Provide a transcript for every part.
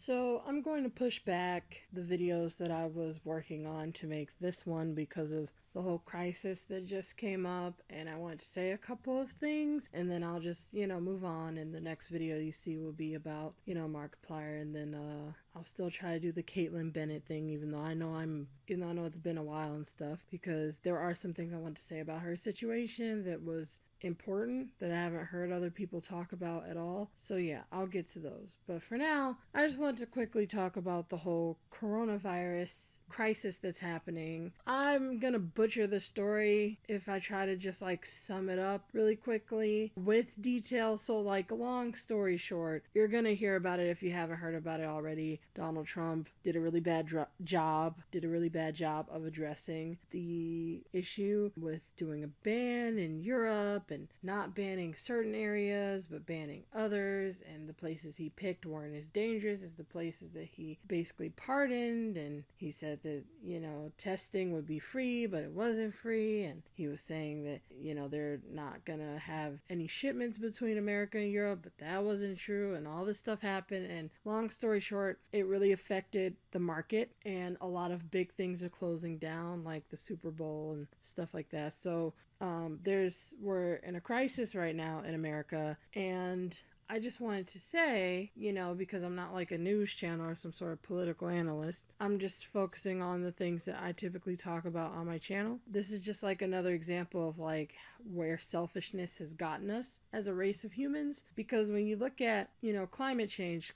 So I'm going to push back the videos that I was working on to make this one because of the whole crisis that just came up, and I want to say a couple of things and then I'll just, move on, and the next video you see will be about, Markiplier, and then I'll still try to do the Caitlyn Bennett thing, even though I know it's been a while and stuff, because there are some things I want to say about her situation that was important that I haven't heard other people talk about at all. So yeah, I'll get to those. But for now, I just want to quickly talk about the whole coronavirus crisis that's happening. I'm gonna butcher the story if I try to just sum it up really quickly with detail. So long story short, you're gonna hear about it if you haven't heard about it already. Donald Trump did a really bad job of addressing the issue with doing a ban in Europe and not banning certain areas but banning others, and the places he picked weren't as dangerous as the places that he basically pardoned. And he said that testing would be free, but it wasn't free, and he was saying that they're not gonna have any shipments between America and Europe, but that wasn't true, and all this stuff happened. And long story short, it really affected the market, and a lot of big things are closing down, like the Super Bowl and stuff like that. So we're in a crisis right now in America, and I just wanted to say, because I'm not like a news channel or some sort of political analyst, I'm just focusing on the things that I typically talk about on my channel. This is just another example of where selfishness has gotten us as a race of humans. Because when you look at, climate change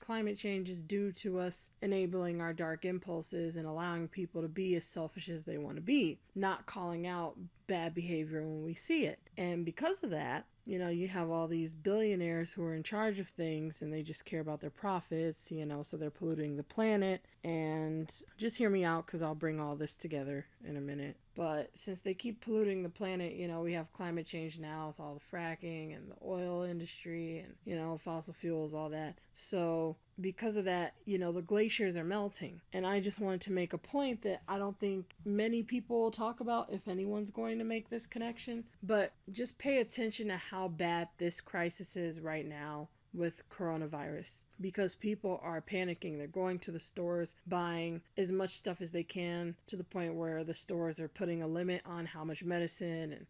is due to us enabling our dark impulses and allowing people to be as selfish as they want to be, not calling out bad behavior when we see it. And because of that, you have all these billionaires who are in charge of things, and they just care about their profits, so they're polluting the planet. And just hear me out, because I'll bring all this together in a minute. But since they keep polluting the planet, we have climate change now with all the fracking and the oil industry and, fossil fuels, all that. So because of that, the glaciers are melting. And I just wanted to make a point that I don't think many people will talk about, if anyone's going to make this connection. But just pay attention to how bad this crisis is right now with coronavirus, because people are panicking. They're going to the stores, buying as much stuff as they can, to the point where the stores are putting a limit on how much medicine and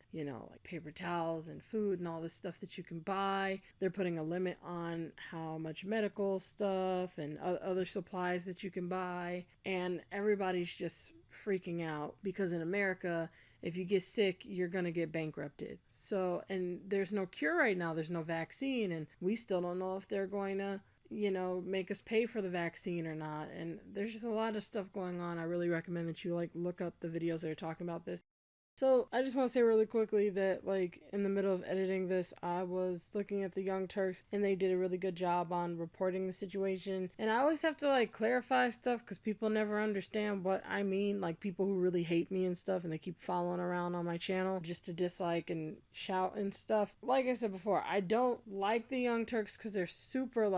paper towels and food and all this stuff that you can buy. They're putting a limit on how much medical stuff and other supplies that you can buy, and everybody's just freaking out, because in America, if you get sick, you're going to get bankrupted. So, and there's no cure right now. There's no vaccine, and we still don't know if they're going to, make us pay for the vaccine or not. And there's just a lot of stuff going on. I really recommend that you look up the videos that are talking about this. So I just want to say really quickly that in the middle of editing this, I was looking at the Young Turks, and they did a really good job on reporting the situation. And I always have to clarify stuff, because people never understand what I mean. People who really hate me and stuff, and they keep following around on my channel just to dislike and shout and stuff. Like I said before, I don't like the Young Turks because they're super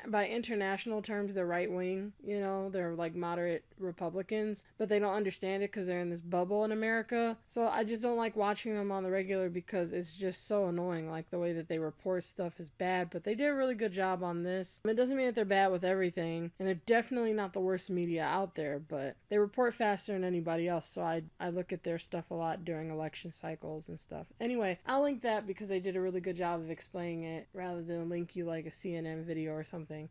by international terms, they're right wing. They're moderate Republicans, but they don't understand it because they're in this bubble in America. So I just don't like watching them on the regular, because it's just so annoying. The way that they report stuff is bad, but they did a really good job on this. It doesn't mean that they're bad with everything, and they're definitely not the worst media out there, but they report faster than anybody else. So I look at their stuff a lot during election cycles and stuff. Anyway, I'll link that because they did a really good job of explaining it, rather than link you a CNN video or something.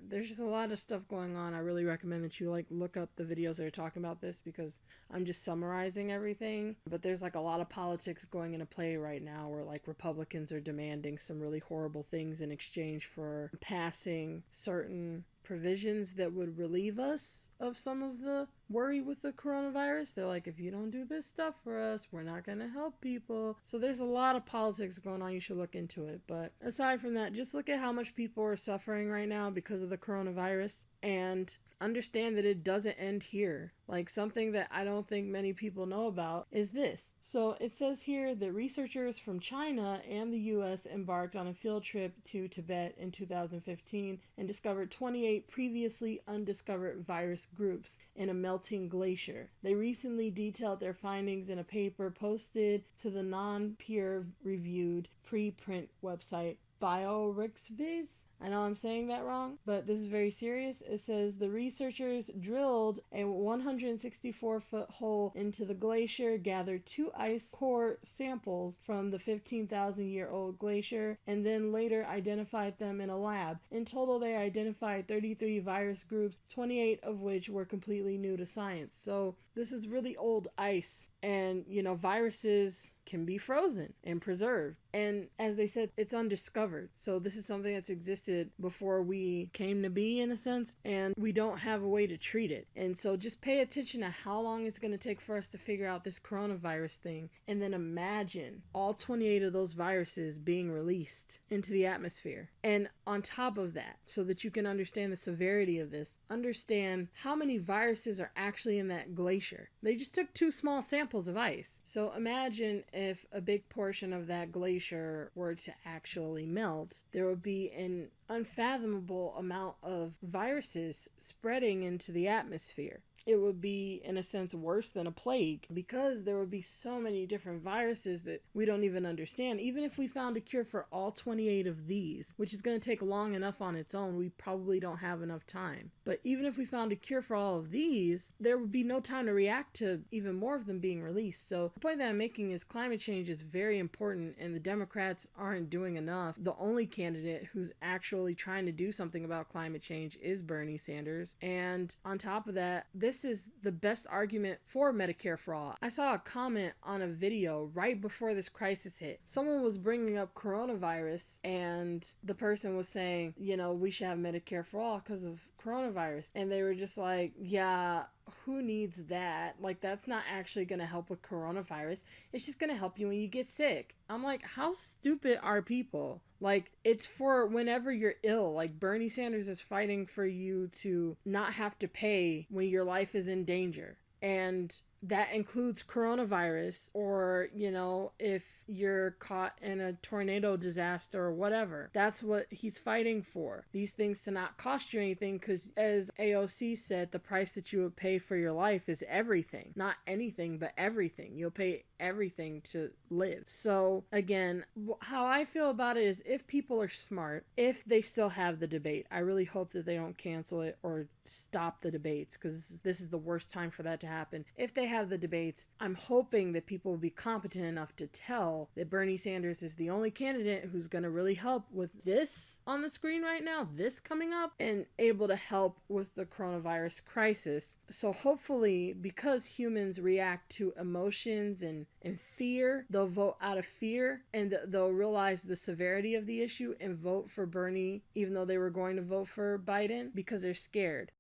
There's just a lot of stuff going on. I really recommend that you look up the videos that are talking about this, because I'm just summarizing everything. But there's a lot of politics going into play right now, where Republicans are demanding some really horrible things in exchange for passing certain provisions that would relieve us of some of the worry with the coronavirus. They're if you don't do this stuff for us, we're not going to help people. So there's a lot of politics going on. You should look into it. But aside from that, just look at how much people are suffering right now because of the coronavirus, and understand that it doesn't end here. Something that I don't think many people know about is this. So it says here that researchers from China and the US embarked on a field trip to Tibet in 2015 and discovered 28 previously undiscovered virus groups in a melting glacier. They recently detailed their findings in a paper posted to the non-peer reviewed preprint website BioRxviz. I know I'm saying that wrong, but this is very serious. It says the researchers drilled a 164-foot hole into the glacier, gathered 2 ice core samples from the 15,000-year-old glacier, and then later identified them in a lab. In total, they identified 33 virus groups, 28 of which were completely new to science. So this is really old ice, and viruses can be frozen and preserved, and as they said, it's undiscovered. So this is something that's existed before we came to be, in a sense, and we don't have a way to treat it. And so just pay attention to how long it's going to take for us to figure out this coronavirus thing, and then imagine all 28 of those viruses being released into the atmosphere. And on top of that, so that you can understand the severity of this, understand how many viruses are actually in that glacier. They just took 2 small samples of ice. So imagine if a big portion of that glacier were to actually melt, there would be an unfathomable amount of viruses spreading into the atmosphere. It would be, in a sense, worse than a plague, because there would be so many different viruses that we don't even understand. Even if we found a cure for all 28 of these, which is going to take long enough on its own, we probably don't have enough time. But even if we found a cure for all of these, there would be no time to react to even more of them being released. So the point that I'm making is climate change is very important, and the Democrats aren't doing enough. The only candidate who's actually trying to do something about climate change is Bernie Sanders. And on top of that, this is the best argument for Medicare for all. I saw a comment on a video right before this crisis hit. Someone was bringing up coronavirus, and the person was saying, we should have Medicare for all because of coronavirus. And they were just like, yeah, who needs that? Like, that's not actually going to help with coronavirus. It's just going to help you when you get sick. I'm like, how stupid are people? Like, it's for whenever you're ill. Like, Bernie Sanders is fighting for you to not have to pay when your life is in danger. And that includes coronavirus, or, if you're caught in a tornado disaster or whatever. That's what he's fighting for. These things to not cost you anything, because as AOC said, the price that you would pay for your life is everything. Not anything, but everything. You'll pay everything to live. So again, how I feel about it is, if people are smart, if they still have the debate, I really hope that they don't cancel it or stop the debates, because this is the worst time for that to happen. If they have the debates, I'm hoping that people will be competent enough to tell that Bernie Sanders is the only candidate who's going to really help with this on the screen right now, this coming up, and able to help with the coronavirus crisis. So hopefully, because humans react to emotions and fear, they'll vote out of fear, and they'll realize the severity of the issue and vote for Bernie, even though they were going to vote for Biden, because they're scared.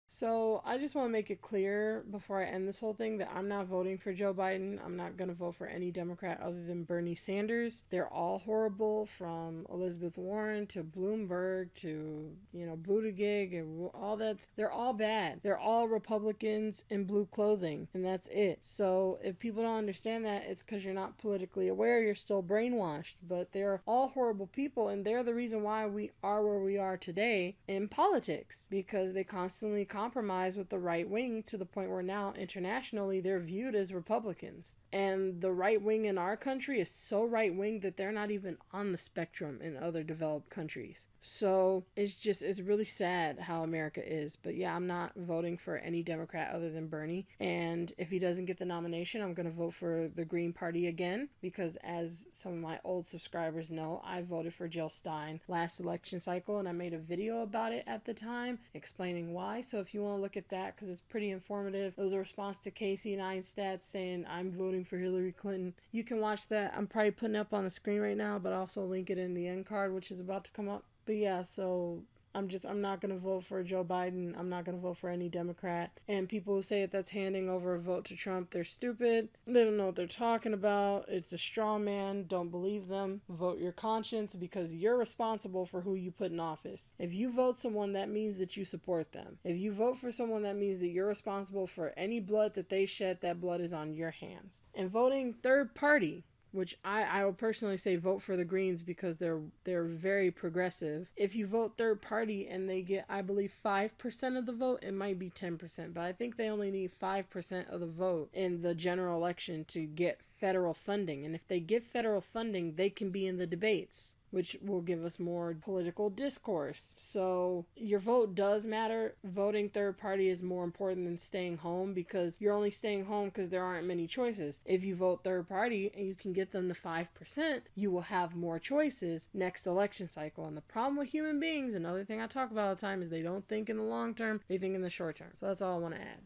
So I just want to make it clear before I end this whole thing that I'm not voting for Joe Biden. I'm not going to vote for any Democrat other than Bernie Sanders. They're all horrible, from Elizabeth Warren to Bloomberg to, Buttigieg and all that. They're all bad. They're all Republicans in blue clothing, and that's it. So if people don't understand that, it's because you're not politically aware. You're still brainwashed. But they're all horrible people, and they're the reason why we are where we are today in politics, because they constantly compromise with the right wing to the point where now internationally they're viewed as Republicans. And the right wing in our country is so right wing that they're not even on the spectrum in other developed countries. So it's really sad how America is. But yeah, I'm not voting for any Democrat other than Bernie. And if he doesn't get the nomination, I'm going to vote for the Green Party again, because as some of my old subscribers know, I voted for Jill Stein last election cycle, and I made a video about it at the time explaining why. So if you want to look at that, because it's pretty informative, it was a response to Casey Neistat saying I'm voting for Hillary Clinton. You can watch that. I'm probably putting it up on the screen right now, but I'll also link it in the end card, which is about to come up. But yeah, so I'm not going to vote for Joe Biden. I'm not going to vote for any Democrat. And people who say that that's handing over a vote to Trump, they're stupid. They don't know what they're talking about. It's a straw man. Don't believe them. Vote your conscience, because you're responsible for who you put in office. If you vote someone, that means that you support them. If you vote for someone, that means that you're responsible for any blood that they shed. That blood is on your hands. And voting third party, which I would personally say vote for the Greens, because they're very progressive. If you vote third party and they get, I believe, 5% of the vote, it might be 10%, but I think they only need 5% of the vote in the general election to get federal funding. And if they get federal funding, they can be in the debates, which will give us more political discourse. So your vote does matter. Voting third party is more important than staying home, because you're only staying home because there aren't many choices. If you vote third party and you can get them to 5%, you will have more choices next election cycle. And the problem with human beings, another thing I talk about all the time, is they don't think in the long term, they think in the short term. So that's all I want to add.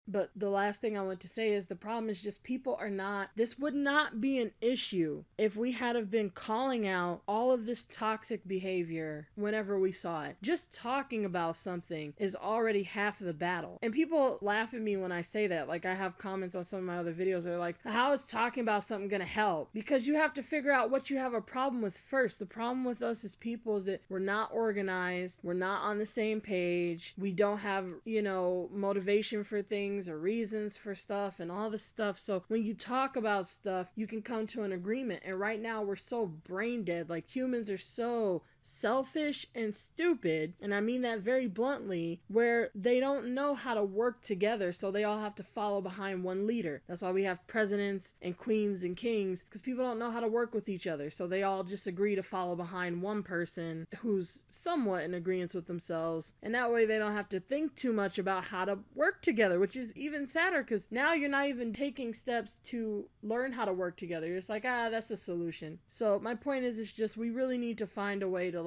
But the last thing I want to say is the problem is just people are not, this would not be an issue if we had have been calling out all of this toxic behavior whenever we saw it. Just talking about something is already half of the battle. And people laugh at me when I say that. Like, I have comments on some of my other videos that are like, how is talking about something going to help? Because you have to figure out what you have a problem with first. The problem with us as people is that we're not organized. We're not on the same page. We don't have, motivation for things or reasons for stuff and all this stuff. So when you talk about stuff, you can come to an agreement. And right now we're so brain dead. Like, humans are so selfish and stupid, and I mean that very bluntly, where they don't know how to work together, so they all have to follow behind one leader. That's why we have presidents and queens and kings, because people don't know how to work with each other, so they all just agree to follow behind one person who's somewhat in agreement with themselves, and that way they don't have to think too much about how to work together, which is even sadder, because now you're not even taking steps to learn how to work together. You're just like, that's a solution. So my point is, it's just, we really need to find a way to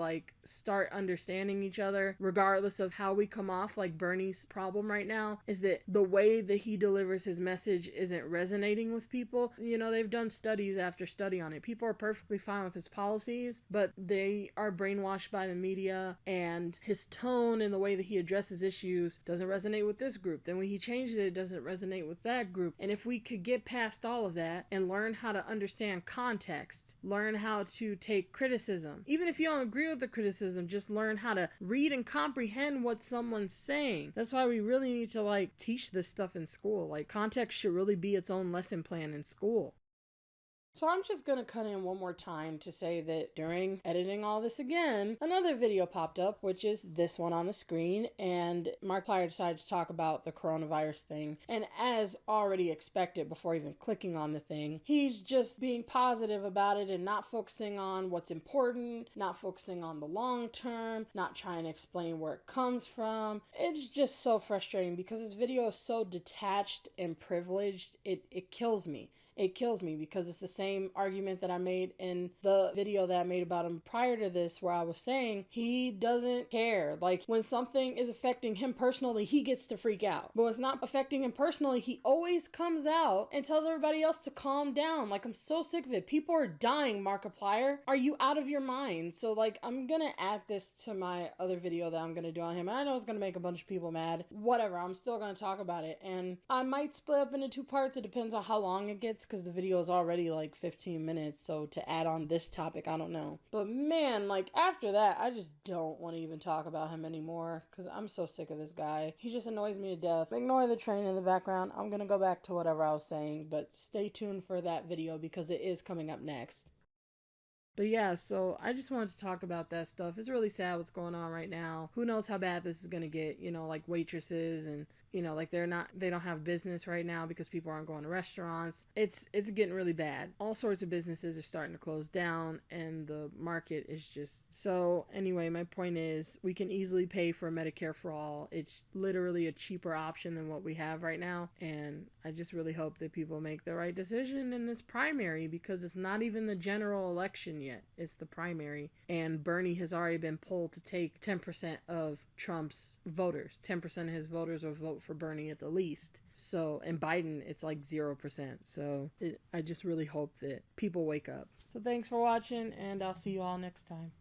start understanding each other, regardless of how we come off. Like, Bernie's problem right now is that the way that he delivers his message isn't resonating with people. They've done studies after study on it. People are perfectly fine with his policies, but they are brainwashed by the media, and his tone and the way that he addresses issues doesn't resonate with this group. Then when he changes it, it doesn't resonate with that group. And if we could get past all of that and learn how to understand context, learn how to take criticism, even if you don't agree with the criticism, just learn how to read and comprehend what someone's saying. That's why we really need to teach this stuff in school. Context should really be its own lesson plan in school. So I'm just going to cut in one more time to say that during editing all this again, another video popped up, which is this one on the screen, and Markiplier decided to talk about the coronavirus thing. And as already expected, before even clicking on the thing, he's just being positive about it and not focusing on what's important, not focusing on the long term, not trying to explain where it comes from. It's just so frustrating because this video is so detached and privileged. It kills me. It kills me because it's the same argument that I made in the video that I made about him prior to this, where I was saying he doesn't care. When something is affecting him personally, he gets to freak out. But when it's not affecting him personally, he always comes out and tells everybody else to calm down. I'm so sick of it. People are dying, Markiplier. Are you out of your mind? So I'm gonna add this to my other video that I'm gonna do on him. I know it's gonna make a bunch of people mad. Whatever, I'm still gonna talk about it. And I might split up into 2 parts. It depends on how long it gets, because the video is already 15 minutes, so to add on this topic, I don't know. But man, after that, I just don't want to even talk about him anymore, because I'm so sick of this guy. He just annoys me to death. Ignore the train in the background. I'm gonna go back to whatever I was saying, but stay tuned for that video because it is coming up next. But yeah, so I just wanted to talk about that stuff. It's really sad what's going on right now. Who knows how bad this is gonna get, waitresses and they don't have business right now because people aren't going to restaurants. It's getting really bad. All sorts of businesses are starting to close down, and the market is just... So anyway, my point is, we can easily pay for Medicare for all. It's literally a cheaper option than what we have right now, and I just really hope that people make the right decision in this primary, because it's not even the general election yet. It's the primary, and Bernie has already been polled to take 10% of Trump's voters. 10% of his voters will vote for Bernie at the least. So, and Biden, it's 0%. So I just really hope that people wake up. So thanks for watching, and I'll see you all next time.